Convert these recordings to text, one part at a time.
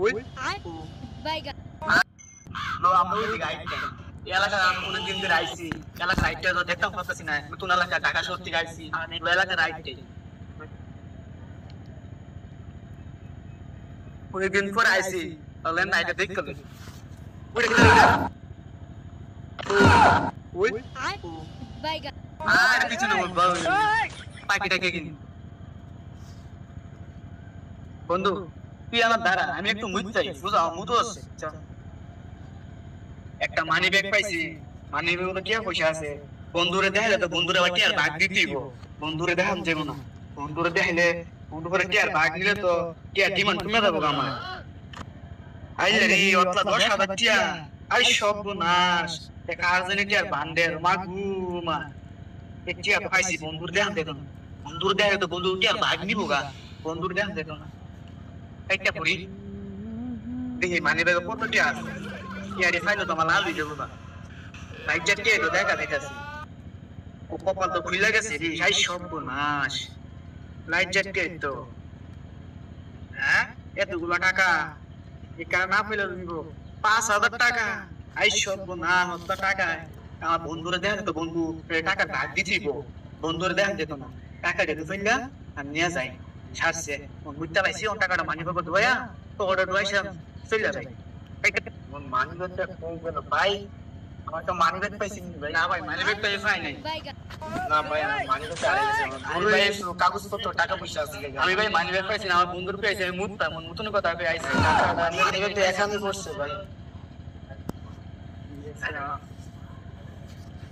ওই বাইগা লো আমরা ওই দিকে আইছি এই এলাকা আমি অনেকদিন ধরে আইছি এলাকা রাইটটা তো দেখতাম পাচ্ছি না নতুন এলাকা ঢাকা শহর থেকে আইছি এই এলাকা রাইটে অনেকদিন পরে আইছি তাহলে নাইটে দেখতে হবে ওই ওই বাইগা আর কিছু না বলবো পাখিটাকে কিনি বন্ধু তুই আমার দ্বারা আমি একটু মুখ চাই বুঝাও মুতো আছে একটা মানি ব্যাগ পাইছি মানি ব্যাগ তো কি পয়সা আছে বন্ধুরে দেখালে তো বন্ধুরে আবার কি আর ভাগ দিতে হইব বন্ধুরে দেখাম যাবো না বন্ধুরে দেখাইলে বন্ধু করে কি আর ভাগ নিলে তো কি আর ডিমান্ড কমে যাবো আমার আইলে রে অতলা 10,000 টিয়া আই সর্বনাশ এক আর্জেন্টি আর বান্ডের মাগুমা টিয়া পাইছি বন্ধুর দেখাম দেখো বন্ধুর দেখে তো বন্ধু কি আর ভাগ নিবো গা বন্ধুর দেখাম দেখো না একটা পড়ি দেখি মানি ব্যাগ কত টিয়া আছে ইয়ারে ফাইলো তো আমার লাল হয়ে যাবো না লাইট জ্যাটকে তো দেখা দেখাছি ও কপাল তো খুলে গেছে রে হাই সর্বনাশ লাইট জ্যাটকে তো হ্যাঁ এতগুলো টাকা এখানে না পেলে নিব 5,000 টাকা আই সর্বনাশ অত টাকা আমার বন্ধুরা দেখেন তো বন্ধু টাকা ভাগ দিতেইব বন্ধুরা দেখেন যেত না টাকা যেতে ফেললা আর নিয়ে যাই ছাড়ছে বুঝতে পাইছি ও টাকাটা মানি পাবো তো ভাইয়া তো অর্ডার ডুয়াইছিলাম চলে যাই মানি ব্যাগটা কই গেল ভাই আমার তো মানি ব্যাগ পাইছি ভাই না ভাই মানি ব্যাগ পাই নাই বাইগা না ভাই আমার মানি ব্যাগ আরে গেছে আমি ভাই কাগজপত্র টাকা পয়সা আছে আমি ভাই মানি ব্যাগ পাইছি না আমার বন্ধুর পাইছে আমি মুততা মন মুতন কথা কই আইছি মানি ব্যাগ তো এখানে পড়ছে ভাই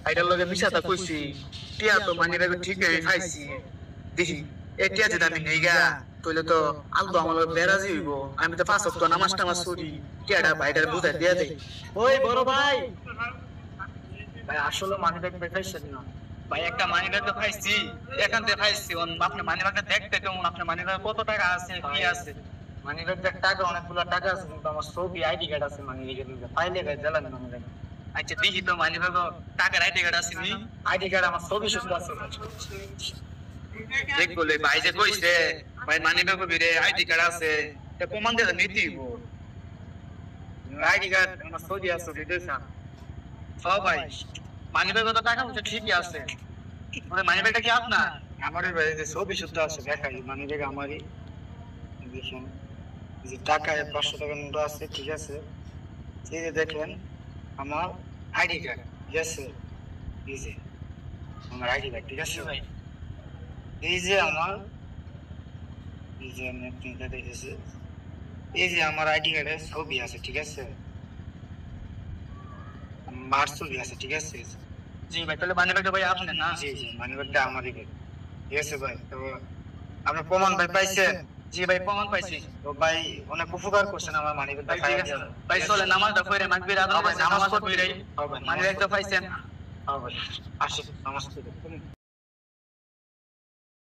আইডার লগে মিশাতা কইছি টিয়া তো মানি ব্যাগ ঠিক আমি খাইছি দেখি এটিয়া যেটা আমি নেইগা তইলে তো আলদো আমার বেরাজি হইব আমি তো 5 ওয়াক্ত নামাজ টামাজ পড়ি টিয়াটা ভাইটার বুঝাই দিয়া দেই ওই বড় ভাই ভাই আসলে মানি ব্যাগ পাইছেন না ভাই একটা মানি ব্যাগ পাইছি এখান থেকে পাইছি আপনি মানি ব্যাগটা দেখতে কেমন আপনার মানি ব্যাগ কত টাকা আছে কি আছে মানি ব্যাগের টাকা অনেকগুলো টাকা আছে কিন্তু আমার ছবি আইডি কার্ড আছে মানি ব্যাগের ফাইলে গায় জ্বালান মানি ব্যাগ আচ্ছা দেখি তো মানি ব্যাগ টাকার আইডি কার্ড আছে নি আইডি কার্ড আমার ছবি শুধু আছে দেখ বলে ভাই যে কইছে ভাই মানি ব্যাগ বিরে আইডি কার্ড আছে তে প্রমাণ দিয়ে নিতেইব আইডি কার্ড আমার ছবি আছে দেখছা সব ভাই মানি ব্যাগ তো টাকা পয়সা ঠিকই আছে মানে মানি ব্যাগটা কি আপনার আমারই ভাই যে ছবি শুদ্ধ আছে দেখাই মানি ব্যাগ আমারই দেখেন যে টাকায় 500 টাকা নোট আছে ঠিক আছে এই যে দেখেন আমার আইডি কার্ড ঠিক আছে এই যে আমার আইডি কার্ড ঠিক আছে ভাই এই যে আমার এই যে আমি আপনাকে দেখেছি এই যে আমার আইডি কার্ডে ছবি আছে ঠিক আছে মার ছবি আছে ঠিক আছে জি ভাই তাহলে মানি ব্যাগটা ভাই আপনি না জি জি মানি ব্যাগটা আমারই ঠিক আছে ভাই তো আপনি প্রমাণ ভাই পাইছেন জি ভাই প্রমাণ পাইছি তো ভাই অনেক উপকার করছেন আমার মানি ব্যাগটা ঠিক আছে ভাই চলে নামাজটা পড়ে মাগরিব আদান নামাজ পড়বি রে মানি ব্যাগটা পাইছেন হ্যাঁ ভাই আসি নামাজ পড়ে